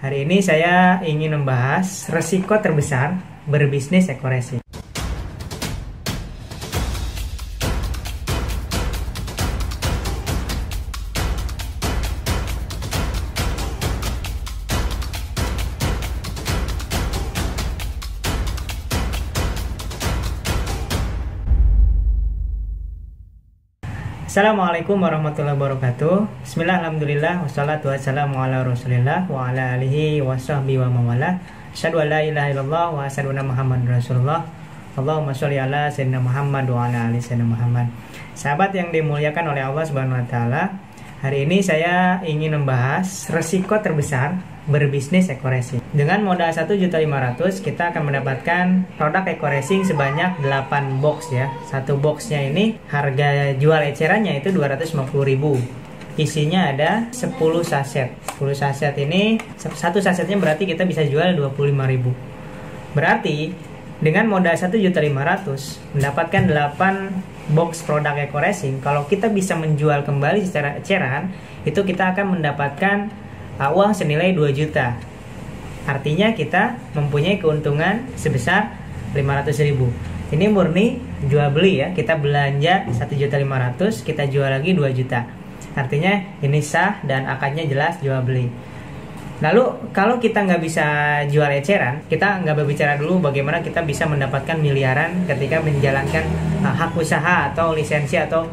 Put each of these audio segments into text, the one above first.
Hari ini saya ingin membahas resiko terbesar berbisnis eco-racing. Assalamualaikum warahmatullahi wabarakatuh. Bismillah, alhamdulillah, wassalatu wassalamu ala rasulillah wa ala alihi wa sahbihi wa mawala. Asyhadu an la ilaha illallah wa asyhadu anna muhammadar rasulullah. Allahumma sholli ala sayyidina Muhammad wa ala ali sayyidina Muhammad. Sahabat yang dimuliakan oleh Allah Subhanahu wa taala, hari ini saya ingin membahas resiko terbesar berbisnis eco-racing. Dengan modal 1.500.000 kita akan mendapatkan produk eco-racing sebanyak 8 box ya. Satu boxnya ini harga jual ecerannya itu 250.000. Isinya ada 10 saset. 10 saset ini satu sasetnya berarti kita bisa jual 25.000. Berarti dengan modal 1.500.000 mendapatkan 8 box produk eco-racing, kalau kita bisa menjual kembali secara eceran, itu kita akan mendapatkan uang senilai 2 juta. Artinya kita mempunyai keuntungan sebesar 500.000. Ini murni jual beli ya. Kita belanja 1.500.000, kita jual lagi 2 juta. Artinya ini sah dan akadnya jelas jual beli. Lalu kalau kita nggak bisa jual eceran, kita nggak berbicara dulu bagaimana kita bisa mendapatkan miliaran ketika menjalankan hak usaha atau lisensi atau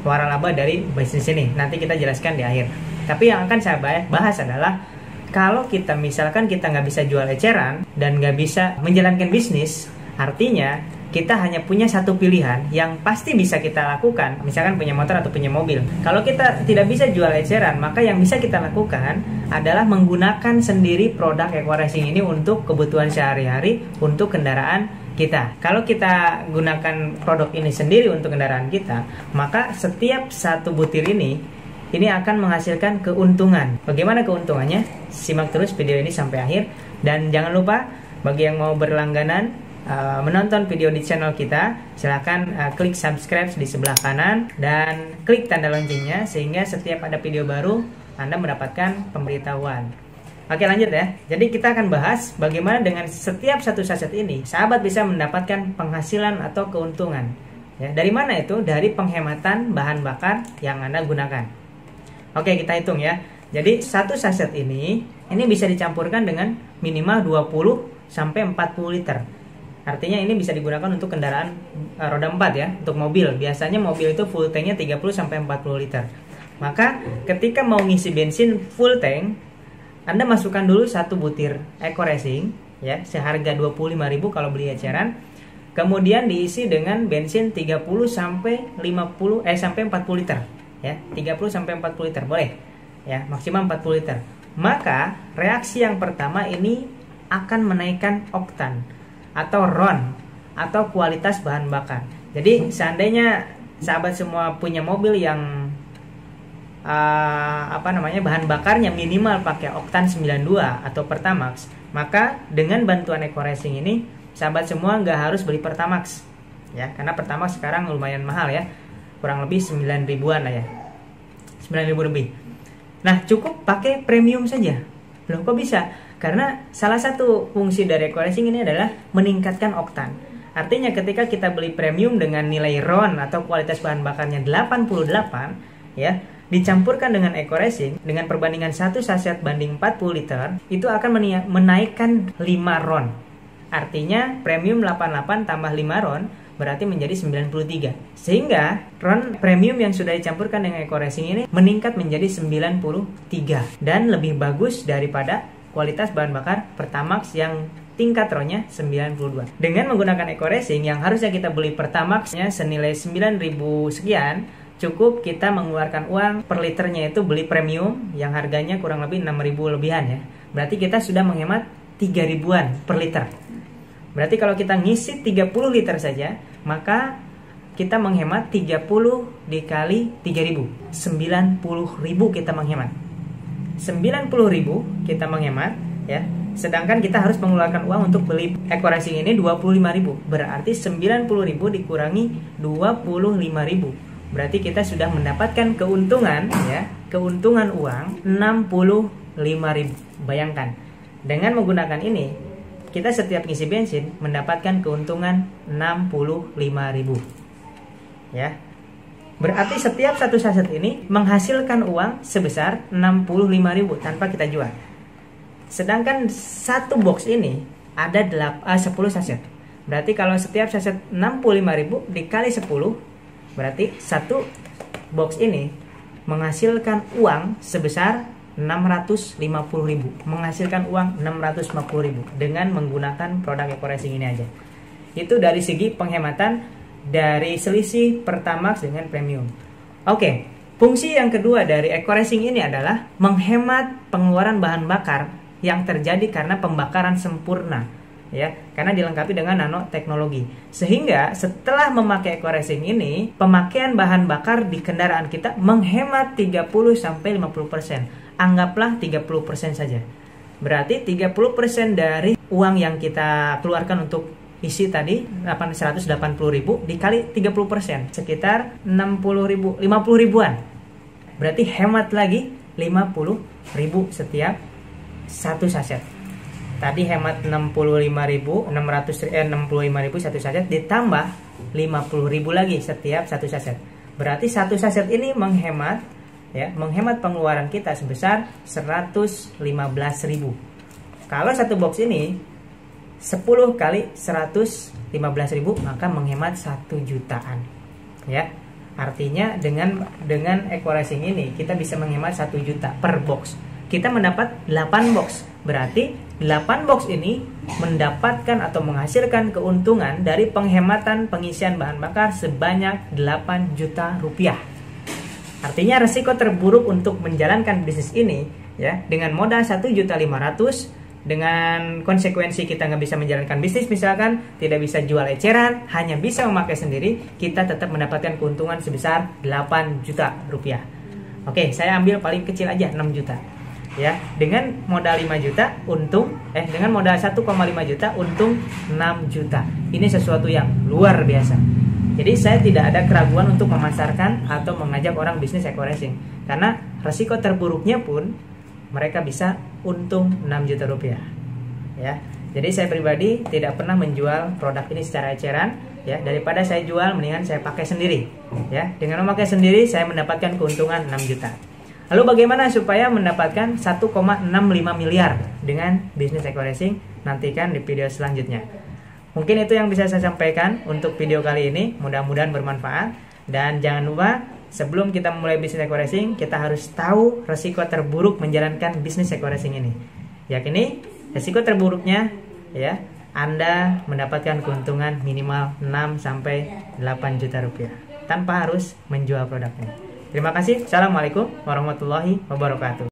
waralaba dari bisnis ini. Nanti kita jelaskan di akhir. Tapi yang akan saya bahas adalah kalau kita misalkan kita nggak bisa jual eceran dan nggak bisa menjalankan bisnis, artinya kita hanya punya satu pilihan yang pasti bisa kita lakukan, misalkan punya motor atau punya mobil. Kalau kita tidak bisa jual eceran, maka yang bisa kita lakukan adalah menggunakan sendiri produk eco-racing ini untuk kebutuhan sehari-hari, untuk kendaraan kita. Kalau kita gunakan produk ini sendiri untuk kendaraan kita, maka setiap satu butir ini akan menghasilkan keuntungan. Bagaimana keuntungannya? Simak terus video ini sampai akhir. Dan jangan lupa bagi yang mau berlangganan menonton video di channel kita, silahkan klik subscribe di sebelah kanan dan klik tanda loncengnya sehingga setiap ada video baru Anda mendapatkan pemberitahuan. Oke, lanjut ya. Jadi kita akan bahas bagaimana dengan setiap satu saset ini sahabat bisa mendapatkan penghasilan atau keuntungan ya. Dari mana itu? Dari penghematan bahan bakar yang Anda gunakan. Oke, kita hitung ya. Jadi satu saset ini bisa dicampurkan dengan minimal 20 sampai 40 liter. Artinya ini bisa digunakan untuk kendaraan roda 4 ya, untuk mobil. Biasanya mobil itu full tanknya 30 sampai 40 liter. Maka ketika mau ngisi bensin full tank, Anda masukkan dulu satu butir eco-racing ya, seharga 25.000 kalau beli eceran. Kemudian diisi dengan bensin 30 sampai 40 liter. Ya, 30 sampai 40 liter boleh ya, maksimal 40 liter. Maka reaksi yang pertama ini akan menaikkan oktan atau RON atau kualitas bahan bakar. Jadi seandainya sahabat semua punya mobil yang bahan bakarnya minimal pakai oktan 92 atau Pertamax, maka dengan bantuan eco-racing ini sahabat semua nggak harus beli Pertamax ya, karena Pertamax sekarang lumayan mahal ya, kurang lebih 9 ribuan lah ya, 9.000 lebih. Nah, cukup pakai premium saja. Loh, kok bisa? Karena salah satu fungsi dari eco-racing ini adalah meningkatkan oktan. Artinya ketika kita beli premium dengan nilai RON atau kualitas bahan bakarnya 88 ya, dicampurkan dengan eco-racing dengan perbandingan 1 saset banding 40 liter, itu akan menaikkan 5 RON. Artinya premium 88 tambah 5 RON berarti menjadi 93. Sehingga RON premium yang sudah dicampurkan dengan eco-racing ini meningkat menjadi 93 dan lebih bagus daripada kualitas bahan bakar Pertamax yang tingkat RON-nya 92. Dengan menggunakan eco-racing yang harusnya kita beli Pertamax-nya senilai 9.000 sekian, cukup kita mengeluarkan uang per liternya itu beli premium yang harganya kurang lebih 6.000 lebihan ya. Berarti kita sudah menghemat 3.000-an per liter. Berarti kalau kita ngisi 30 liter saja, maka kita menghemat 30 dikali 3.000, 90.000 kita menghemat. 90.000 kita menghemat ya. Sedangkan kita harus mengeluarkan uang untuk beli eco-racing ini 25.000. Berarti 90.000 dikurangi 25.000. Berarti kita sudah mendapatkan keuntungan ya, keuntungan uang 65.000 65.000. Bayangkan, dengan menggunakan ini kita setiap ngisi bensin mendapatkan keuntungan 65.000. Ya. Berarti setiap satu saset ini menghasilkan uang sebesar 65.000 tanpa kita jual. Sedangkan satu box ini ada 10 saset. Berarti kalau setiap saset 65.000 dikali 10, berarti satu box ini menghasilkan uang sebesar 650.000, menghasilkan uang 650.000 dengan menggunakan produk Eco-Racing ini aja. Itu dari segi penghematan dari selisih Pertamax dengan Premium. Oke, fungsi yang kedua dari Eco-Racing ini adalah menghemat pengeluaran bahan bakar yang terjadi karena pembakaran sempurna, ya, karena dilengkapi dengan nanoteknologi. Sehingga setelah memakai Eco-Racing ini, pemakaian bahan bakar di kendaraan kita menghemat 30-50%. Anggaplah 30% saja. Berarti 30% dari uang yang kita keluarkan untuk isi tadi 180.000 dikali 30%, sekitar 50 ribuan. Berarti hemat lagi 50.000 setiap satu saset. Tadi hemat 65.000 satu saset, ditambah 50.000 lagi setiap satu saset. Berarti satu saset ini menghemat pengeluaran kita sebesar 115.000. Kalau satu box ini 10 kali 115.000 maka menghemat 1 jutaan. Ya. Artinya dengan Eco-Racing ini kita bisa menghemat 1 juta per box. Kita mendapat 8 box. Berarti 8 box ini mendapatkan atau menghasilkan keuntungan dari penghematan pengisian bahan bakar sebanyak 8 juta rupiah. Artinya resiko terburuk untuk menjalankan bisnis ini, ya, dengan modal 1.500.000, dengan konsekuensi kita nggak bisa menjalankan bisnis, misalkan tidak bisa jual eceran, hanya bisa memakai sendiri, kita tetap mendapatkan keuntungan sebesar 8 juta rupiah. Oke, saya ambil paling kecil aja 6 juta. Ya, dengan modal 5 juta dengan modal 1,5 juta untung 6 juta. Ini sesuatu yang luar biasa. Jadi saya tidak ada keraguan untuk memasarkan atau mengajak orang bisnis Eco-Racing, karena resiko terburuknya pun mereka bisa untung 6 juta rupiah. Ya, jadi saya pribadi tidak pernah menjual produk ini secara eceran. Ya, daripada saya jual, mendingan saya pakai sendiri. Ya, dengan memakai sendiri saya mendapatkan keuntungan 6 juta. Lalu bagaimana supaya mendapatkan 1,65 miliar dengan bisnis Eco-Racing? Nantikan di video selanjutnya. Mungkin itu yang bisa saya sampaikan untuk video kali ini. Mudah-mudahan bermanfaat. Dan jangan lupa, sebelum kita memulai bisnis Eco-Racing, kita harus tahu resiko terburuk menjalankan bisnis Eco-Racing ini. Yakini resiko terburuknya, ya, Anda mendapatkan keuntungan minimal 6-8 juta rupiah tanpa harus menjual produknya. Terima kasih. Assalamualaikum warahmatullahi wabarakatuh.